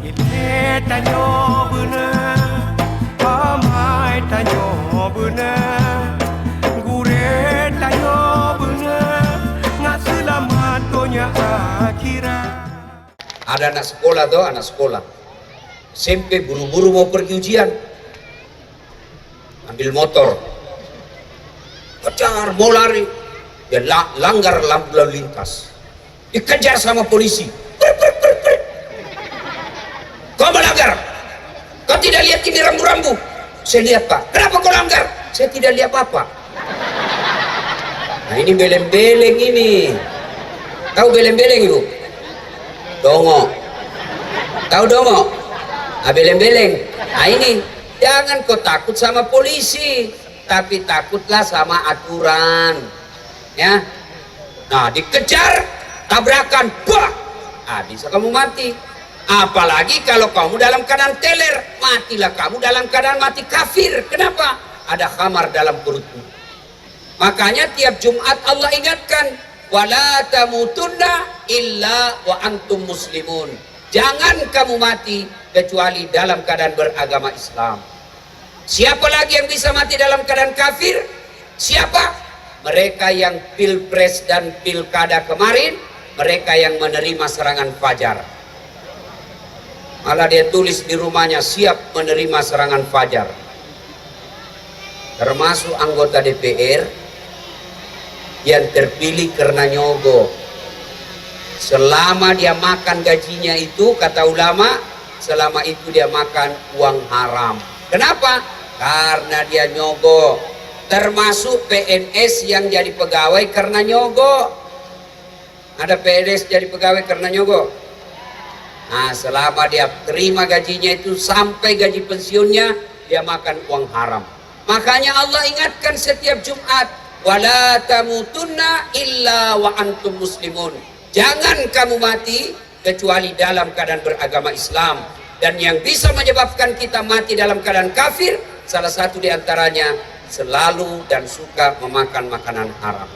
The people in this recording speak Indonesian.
Ile tanyo bener, amai tanyo bener, gure tanyo bener, nggak selamat dunia akhirat. Ada anak sekolah tuh, anak sekolah SMP buru-buru mau pergi ujian, ambil motor, kejar mau lari, dia langgar lampu lalu lintas, dikejar sama polisi. Kau melanggar, kau tidak lihat ini rambu-rambu? Saya lihat pak. Kenapa kau langgar? Saya tidak lihat apa-apa. Nah ini beleng-beleng ini. Tahu beleng-beleng ibu? Dongo. Tahu dongo? Ah, beleng-beleng. Nah ini, jangan kau takut sama polisi, tapi takutlah sama aturan. Ya. Nah dikejar, tabrakan, bah, ah, bisa kamu mati. Apalagi kalau kamu dalam keadaan teler, matilah kamu dalam keadaan mati kafir. Kenapa? Ada khamar dalam perutmu. Makanya tiap Jumat Allah ingatkan, wala tamutunna illa wa antum muslimun. Jangan kamu mati kecuali dalam keadaan beragama Islam. Siapa lagi yang bisa mati dalam keadaan kafir? Siapa? Mereka yang pilpres dan pilkada kemarin, mereka yang menerima serangan fajar. Malah dia tulis di rumahnya, siap menerima serangan fajar. Termasuk anggota DPR yang terpilih karena nyogok. Selama dia makan gajinya itu, kata ulama, selama itu dia makan uang haram. Kenapa? Karena dia nyogok. Termasuk PNS yang jadi pegawai karena nyogok. Ada PNS jadi pegawai karena nyogok. Nah selama dia terima gajinya itu sampai gaji pensiunnya, dia makan uang haram. Makanya Allah ingatkan setiap Jumat, wala tamutunna illa wa antum muslimun. Jangan kamu mati kecuali dalam keadaan beragama Islam. Dan yang bisa menyebabkan kita mati dalam keadaan kafir, salah satu diantaranya selalu dan suka memakan makanan haram.